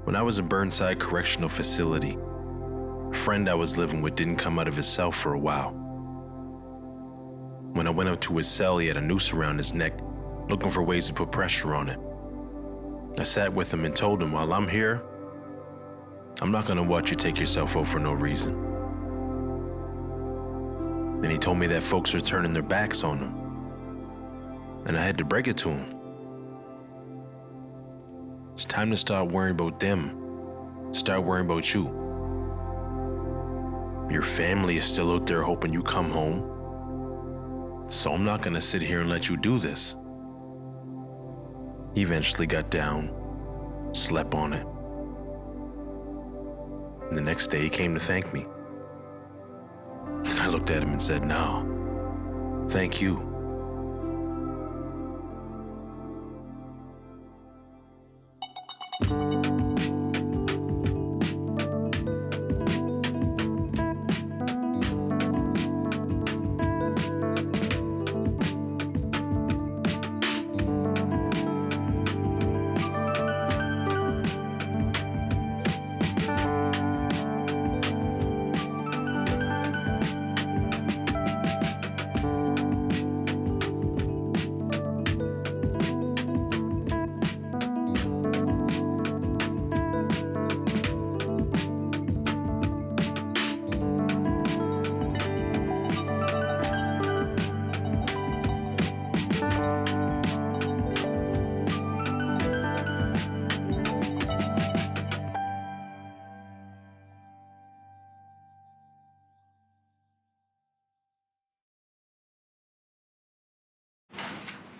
When I was in Burnside Correctional Facility, a friend I was living with didn't come out of his cell for a while. When I went up to his cell, he had a noose around his neck, looking for ways to put pressure on it. I sat with him and told him, while I'm here, I'm not gonna watch you take yourself out for no reason. Then he told me that folks were turning their backs on him, and I had to break it to him. It's time to start worrying about them. Start worrying about you. Your family is still out there hoping you come home. So I'm not gonna sit here and let you do this. He eventually got down, slept on it. And the next day he came to thank me. And I looked at him and said, "No, thank you."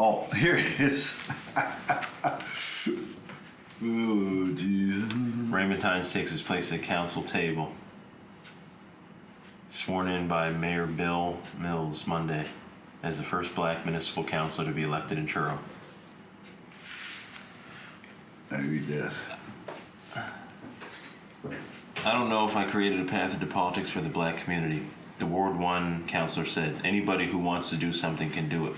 Oh, here it is. Oh, geez. Raymond Tynes takes his place at the council table. Sworn in by Mayor Bill Mills Monday as the first black municipal councillor to be elected in Truro. I read this. I don't know if I created a path into politics for the black community. The Ward 1 councillor said, anybody who wants to do something can do it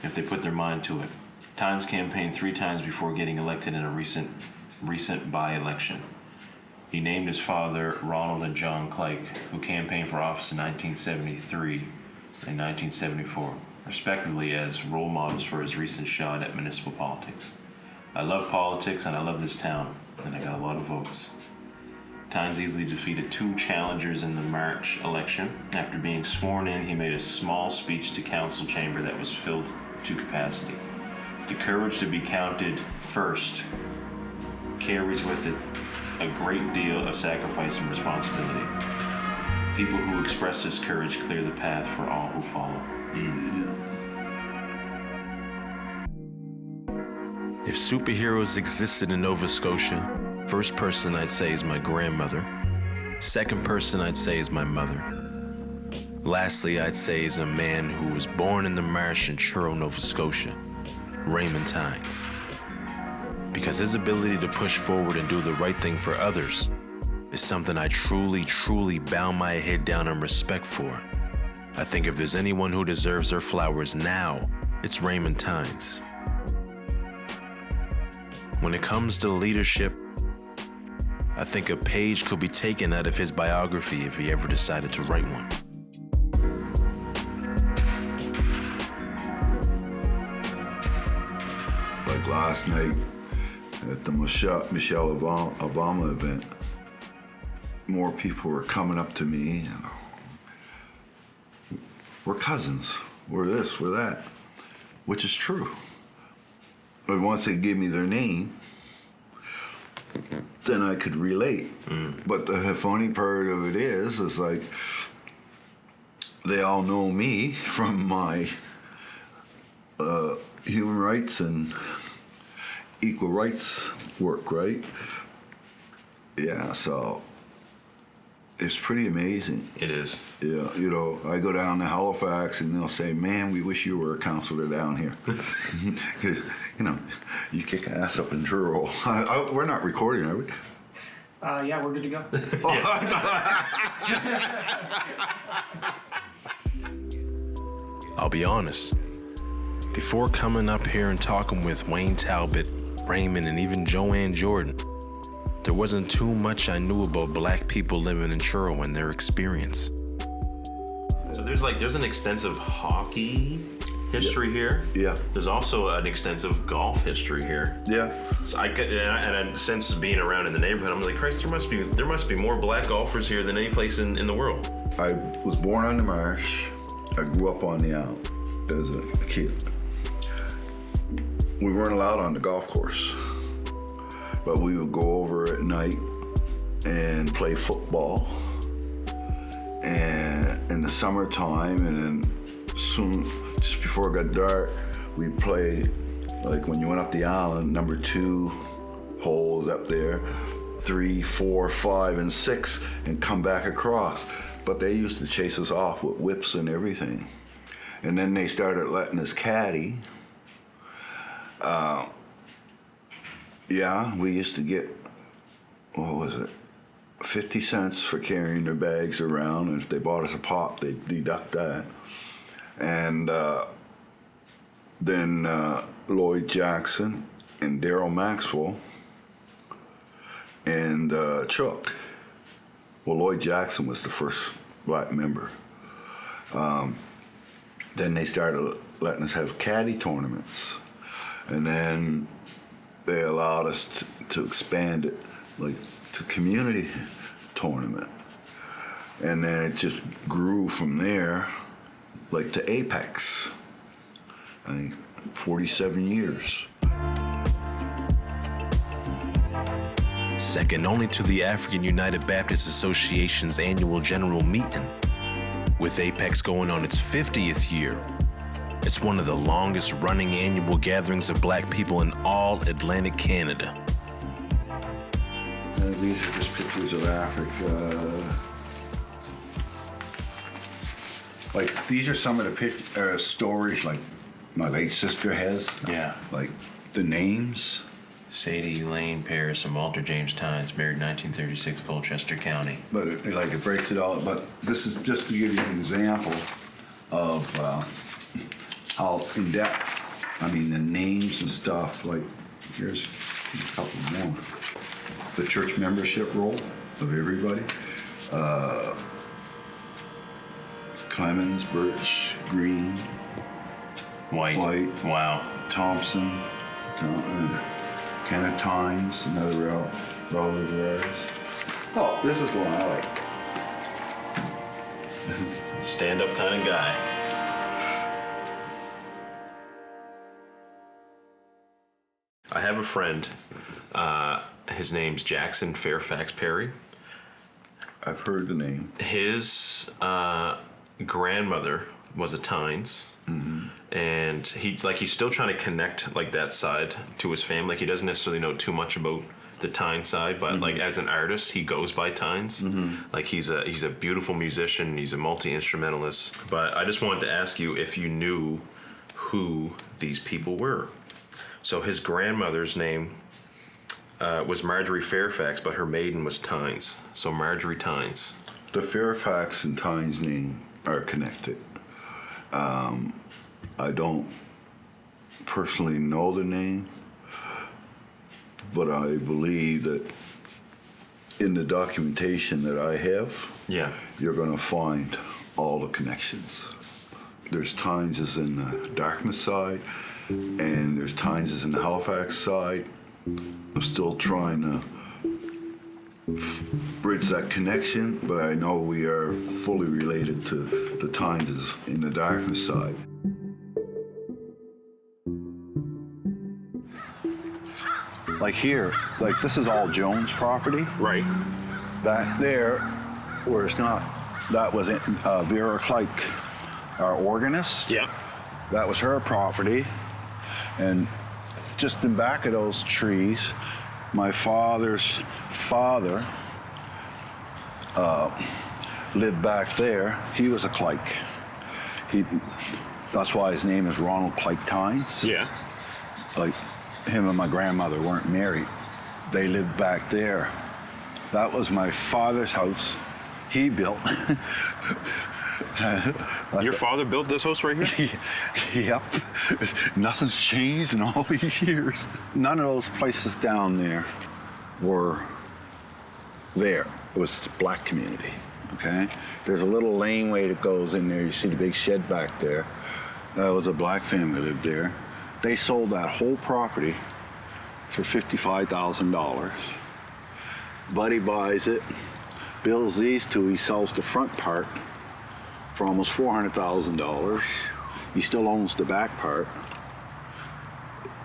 if they put their mind to it. Tynes campaigned 3 times before getting elected in a recent by-election. He named his father Ronald and John Clyke, who campaigned for office in 1973 and 1974, respectively, as role models for his recent shot at municipal politics. I love politics and I love this town, and I got a lot of votes. Tynes easily defeated 2 challengers in the March election. After being sworn in, he made a small speech to council chamber that was filled to capacity. The courage to be counted first carries with it a great deal of sacrifice and responsibility. People who express this courage clear the path for all who follow. If superheroes existed in Nova Scotia, first person I'd say is my grandmother. Second person I'd say is my mother. Lastly, I'd say is a man who was born in the Marsh in Truro, Nova Scotia, Raymond Tynes. Because his ability to push forward and do the right thing for others is something I truly, truly bow my head down in respect for. I think if there's anyone who deserves their flowers now, it's Raymond Tynes. When it comes to leadership, I think a page could be taken out of his biography if he ever decided to write one. Like last night at the Michelle Obama event, more people were coming up to me, we're cousins, we're this, we're that, which is true. But once they gave me their name, then I could relate. But the funny part of it is like, they all know me from my human rights and equal rights work, right? Yeah, so it's pretty amazing. It is. Yeah, you know, I go down to Halifax and they'll say, man, we wish you were a councillor down here. Because, you know, you kick ass up in Truro. We're not recording, are we? Yeah, we're good to go. I'll be honest. Before coming up here and talking with Wayne Talbot, Raymond, and even Joanne Jordan, there wasn't too much I knew about black people living in Truro and their experience. So there's an extensive hockey history here. Yeah. There's also an extensive golf history here. Yeah. So and since being around in the neighborhood, I'm like, Christ, there must be more black golfers here than any place in the world. I was born on the Marsh. I grew up on the Isle as a kid. We weren't allowed on the golf course, but we would go over at night and play football. And in the summertime, and then soon, just before it got dark, we'd play, like when you went up the island, number 2 holes up there, 3, 4, 5, and 6, and come back across. But they used to chase us off with whips and everything. And then they started letting us caddy. Yeah, we used to get, what was it, 50 cents for carrying their bags around, and if they bought us a pop, they'd deduct that. And then Lloyd Jackson and Daryl Maxwell and Chuck. Well, Lloyd Jackson was the first black member. Then they started letting us have caddy tournaments, and then they allowed us to expand it, like to community tournament, and then it just grew from there, like to Apex. I think 47 years. Second only to the African United Baptist Association's annual general meeting, with Apex going on its 50th year. It's one of the longest running annual gatherings of black people in all Atlantic Canada. These are just pictures of Africa. Like, these are some of the stories, like my late sister has. Yeah. Like the names. Sadie Lane Paris and Walter James Tynes, married 1936, Colchester County. But it breaks it all up. But this is just to give you an example of how in depth. I mean, the names and stuff. Like, here's a couple more. The church membership roll of everybody. Clemens, Birch, Green, White. Wow. Thompson, Kenneth Tynes, another relative of ours. Oh, this is the one I like. Stand-up kind of guy. I have a friend. His name's Jackson Fairfax Perry. I've heard the name. His grandmother was a Tynes, and he's still trying to connect like that side to his family. Like, he doesn't necessarily know too much about the Tynes side, but like as an artist, he goes by Tynes. Like, he's a beautiful musician. He's a multi-instrumentalist. But I just wanted to ask you if you knew who these people were. So his grandmother's name was Marjorie Fairfax, but her maiden was Tynes. So Marjorie Tynes. The Fairfax and Tynes name are connected. I don't personally know the name, but I believe that in the documentation that I have, you're going to find all the connections. There's Tyneses in the Dartmouth side, and there's Tyneses in the Halifax side. I'm still trying to bridge that connection, but I know we are fully related to the Tyneses in the Dartmouth side. Like here, like this is all Jones property. Right. Back there, where it's not, that was Vera Clark, our organist. Yeah. That was her property. And just in back of those trees, my father's father lived back there. He was a Clark. That's why his name is Ronald Clark Tynes. Yeah. Like, him and my grandmother weren't married. They lived back there. That was my father's house. He built. Your father built this house right here? Yep. Nothing's changed in all these years. None of those places down there were there was the black community, okay? There's a little laneway that goes in there. You see the big shed back there. That was a black family that lived there. They sold that whole property for $55,000. Buddy buys it, builds these two. He sells the front part for almost $400,000. He still owns the back part.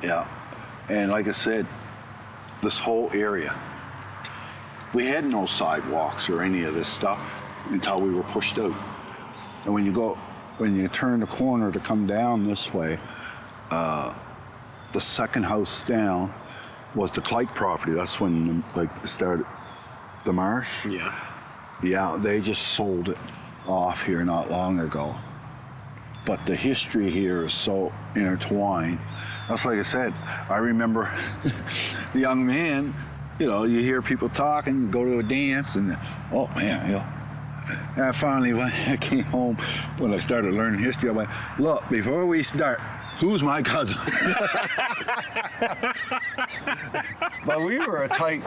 Yeah, and like I said, this whole area, we had no sidewalks or any of this stuff until we were pushed out. And when you turn the corner to come down this way, the second house down was the Clyke property. That's when it started, the Marsh. Yeah. Yeah, they just sold it off here not long ago. But the history here is so intertwined. That's like I said, I remember the young man, you know, you hear people talking, go to a dance, and oh man, you know. And I finally, when I came home, when I started learning history, I went, look, before we start, who's my cousin? But we were a tight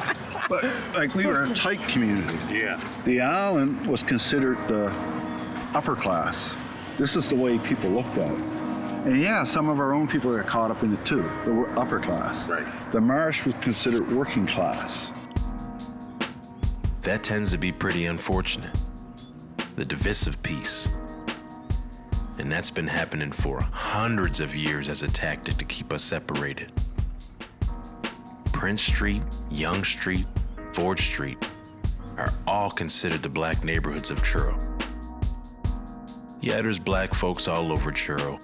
community. Yeah. The island was considered the upper class. This is the way people looked at it. And yeah, some of our own people got caught up in it too. They were upper class. Right. The Marsh was considered working class. That tends to be pretty unfortunate. The divisive piece. And that's been happening for hundreds of years as a tactic to keep us separated. Prince Street, Young Street, Ford Street are all considered the black neighborhoods of Truro. Yeah, there's black folks all over Truro,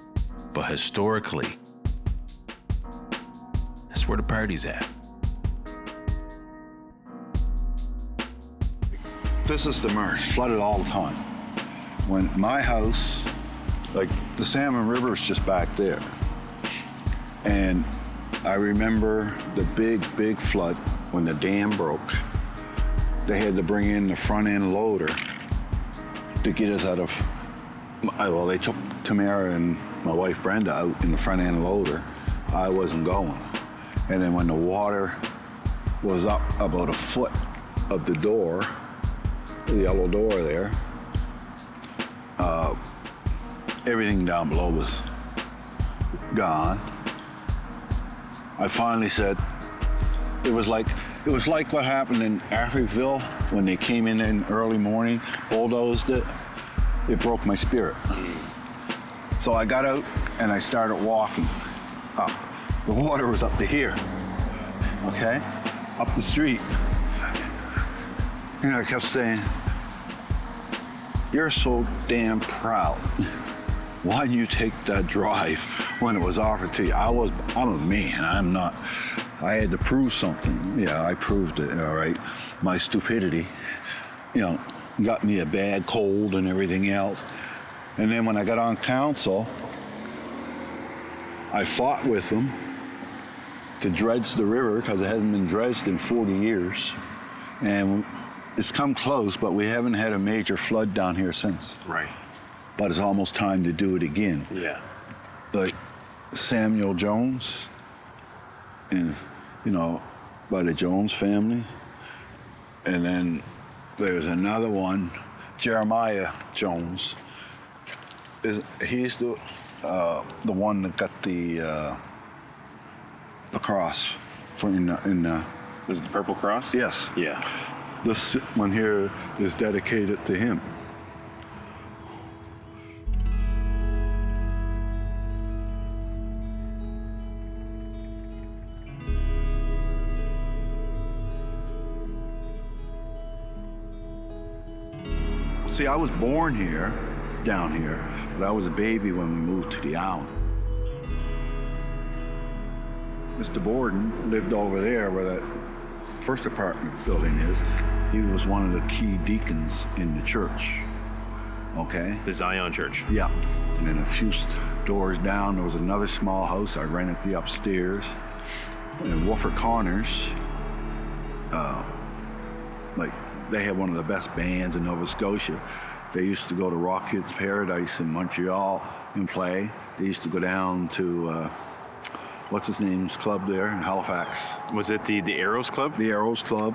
but historically, that's where the party's at. This is the Marsh, flooded all the time. When my house, like the Salmon River is just back there. And I remember the big flood when the dam broke. They had to bring in the front end loader to get us out of, well, they took Tamara and my wife Brenda out in the front end loader. I wasn't going. And then when the water was up about a foot of the door, the yellow door there, everything down below was gone. I finally said, it was like what happened in Africville when they came in early morning, bulldozed it. It broke my spirit. So I got out and I started walking up. The water was up to here, okay? Up the street. And I kept saying, you're so damn proud. Why didn't you take that drive when it was offered to you? I'm a man, I'm not. I had to prove something. Yeah, I proved it, all right. My stupidity, you know, got me a bad cold and everything else. And then when I got on council, I fought with them to dredge the river because it hasn't been dredged in 40 years. And it's come close, but we haven't had a major flood down here since. Right. But it's almost time to do it again. Yeah. Like Samuel Jones, and you know, by the Jones family. And then there's another one, Jeremiah Jones. He's the one that got the cross in Was it the Purple Cross? yes. Yeah. This one here is dedicated to him. See, I was born here, down here, but I was a baby when we moved to the island. Mr. Borden lived over there where that first apartment building is. He was one of the key deacons in the church, okay? The Zion Church. Yeah, and then a few doors down, there was another small house. I rented the upstairs. And Wolford Connors, they had one of the best bands in Nova Scotia. They used to go to Rock Kids Paradise in Montreal and play. They used to go down to what's his name's club there in Halifax. Was it the Arrows Club? The Arrows Club,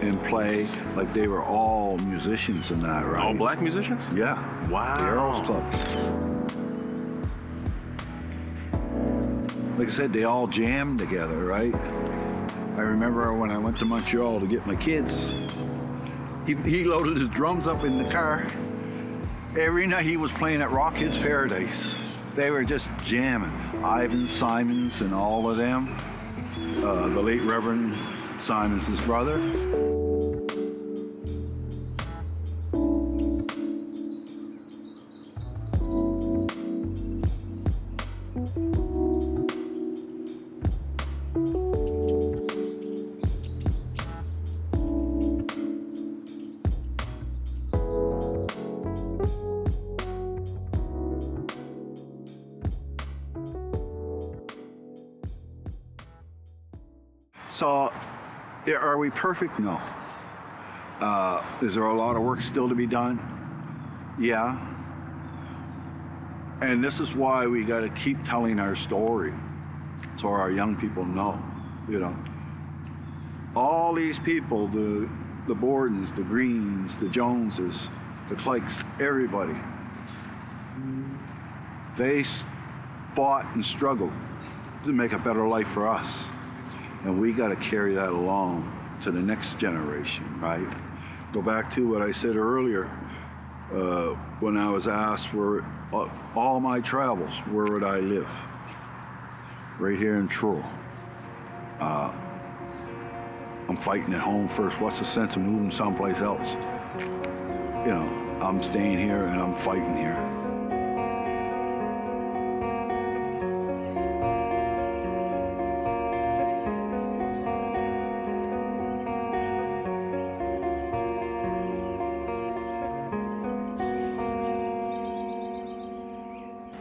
and play like they were all musicians in that, right? All black musicians? Yeah. Wow. The Arrows Club. Like I said, they all jammed together, right? I remember when I went to Montreal to get my kids, he loaded his drums up in the car. Every night he was playing at Rock Kids Paradise. They were just jamming. Ivan Simons and all of them. The late Reverend Simons, his brother. So, are we perfect? No. Is there a lot of work still to be done? Yeah. And this is why we got to keep telling our story, so our young people know, you know. All these people, the Bordens, the Greens, the Joneses, the Clikes, everybody, they fought and struggled to make a better life for us. And we got to carry that along to the next generation, right? Go back to what I said earlier, when I was asked where all my travels, where would I live? Right here in Truro. I'm fighting at home first. What's the sense of moving someplace else? You know, I'm staying here and I'm fighting here.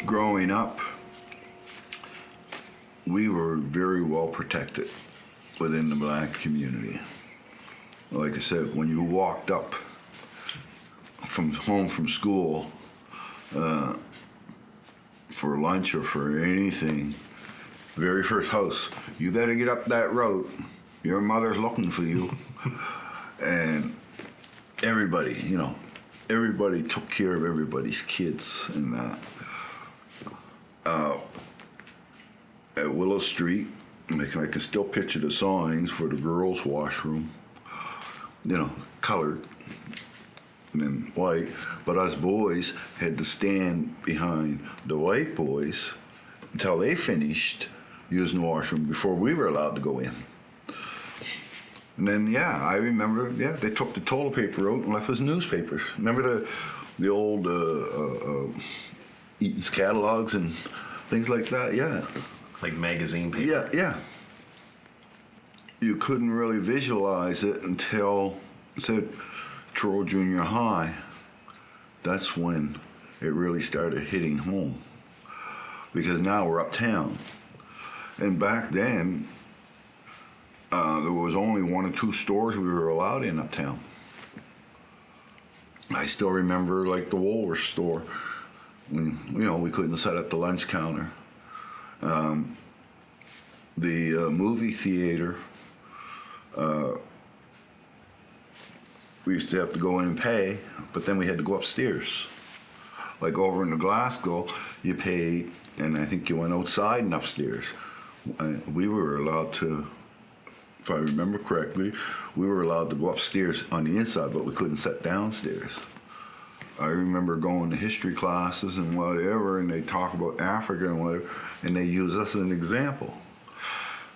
Growing up, we were very well protected within the black community. Like I said, when you walked up from home from school for lunch or for anything, very first house, you better get up that road. Your mother's looking for you. And everybody, you know, everybody took care of everybody's kids and at Willow Street, I can still picture the signs for the girls' washroom, you know, colored and then white, but us boys had to stand behind the white boys until they finished using the washroom before we were allowed to go in. And then, yeah, I remember, yeah, they took the toilet paper out and left us newspapers. Remember the old Eaton's catalogs and things like that? Yeah. Like magazine paper? Yeah. You couldn't really visualize it until, say, Truro Junior High. That's when it really started hitting home. Because now we're uptown. And back then, there was only 1 or 2 stores we were allowed in uptown. I still remember, like, the Woolworth store. When, you know, we couldn't set up the lunch counter. The movie theater, we used to have to go in and pay, but then we had to go upstairs. Like over in the Glasgow, you paid, and I think you went outside and upstairs. We were allowed to, if I remember correctly, we were allowed to go upstairs on the inside, but we couldn't sit downstairs. I remember going to history classes and whatever, and they talk about Africa and whatever, and they use us as an example.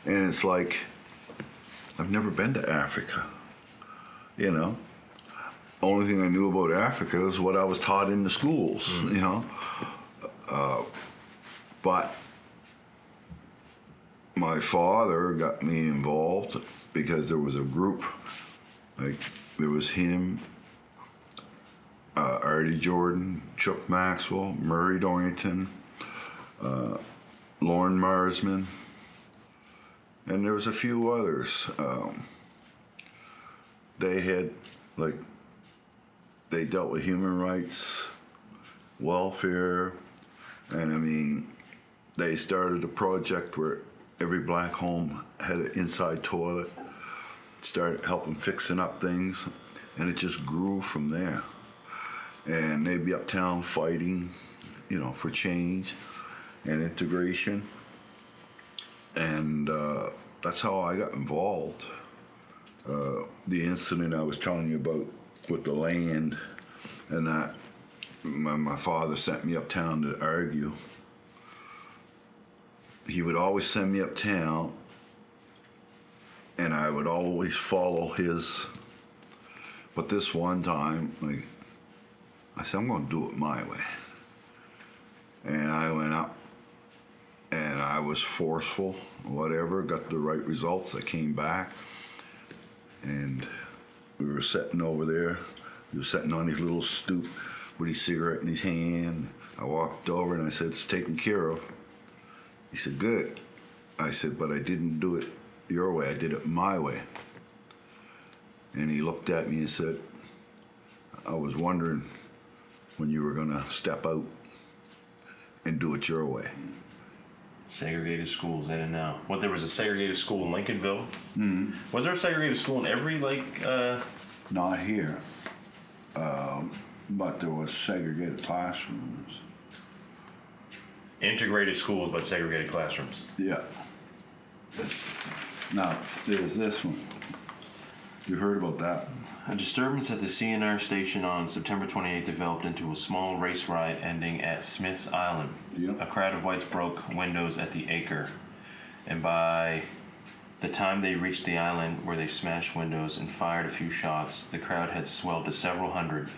And it's like, I've never been to Africa, you know? Only thing I knew about Africa is what I was taught in the schools, you know? But my father got me involved because there was a group, like there was him, Artie Jordan, Chuck Maxwell, Murray Dorrington, Lauren Marsman, and there was a few others. They had, like, they dealt with human rights, welfare, and I mean, they started a project where every black home had an inside toilet. Started helping fixing up things, and it just grew from there. And they'd be uptown fighting, for change and integration. And that's how I got involved. The incident I was telling you about with the land, and that my father sent me uptown to argue. He would always send me uptown, and I would always follow his. But this one time, I said, I'm going to do it my way. And I went up, and I was forceful, whatever, got the right results. I came back, and we were sitting over there. He was sitting on his little stoop with his cigarette in his hand. I walked over, and I said, it's taken care of. He said, good. I said, but I didn't do it your way. I did it my way. And he looked at me and said, I was wondering when you were going to step out and do it your way. Segregated schools, I didn't know. What, there was a segregated school in Lincolnville? Mm-hmm. Was there a segregated school in every, Not here. But there was segregated classrooms. integrated schools but segregated classrooms? Yeah. Now, there's this one. You heard about that? A disturbance at the CNR station on September 28th developed into a small race riot ending at Smith's Island. Yep. A crowd of whites broke windows at the Acre, and by the time they reached the island where they smashed windows and fired a few shots, the crowd had swelled to several hundred.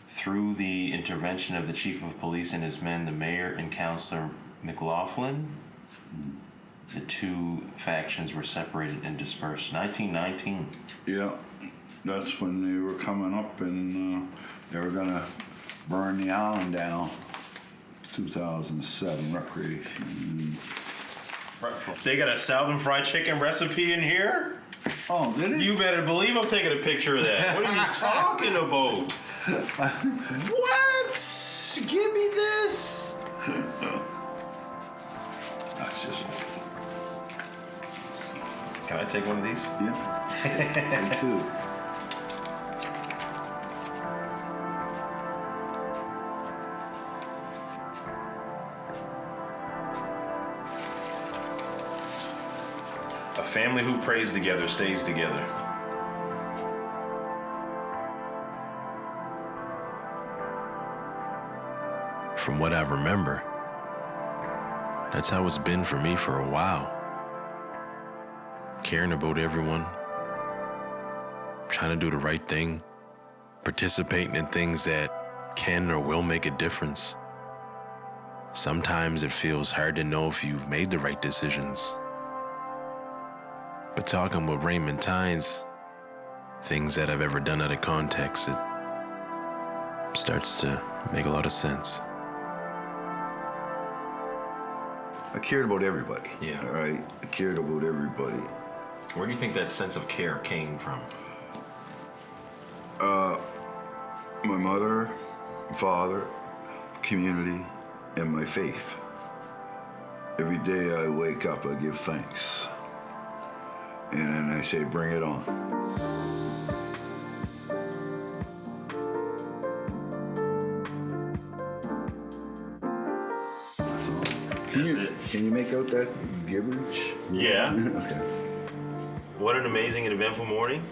Through the intervention of the chief of police and his men, the mayor and Councillor McLaughlin, the two factions were separated and dispersed. 1919. Yeah. That's when they were coming up, and they were going to burn the island down. 2007 recreation. They got a Southern fried chicken recipe in here? Oh, did it? You better believe I'm taking a picture of that. What are you talking about? What? Give me this. That's just. Can I take one of these? Yeah. Me too. A family who prays together stays together. From what I remember, that's how it's been for me for a while. Caring about everyone, trying to do the right thing, participating in things that can or will make a difference. Sometimes it feels hard to know if you've made the right decisions. But talking with Raymond Tynes, things that I've ever done out of context, it starts to make a lot of sense. I cared about everybody. Yeah. All right? I cared about everybody. Where do you think that sense of care came from? My mother, father, community, and my faith. Every day I wake up, I give thanks. And then I say, bring it on. Can you make out that gibberish? Yeah. Okay. What an amazing and eventful morning.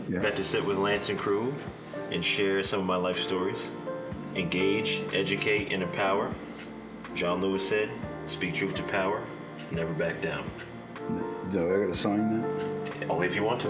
Yeah. Got to sit with Lance and crew and share some of my life stories. Engage, educate, and empower. John Lewis said, speak truth to power, never back down. Do I gotta sign that? Only if you want to.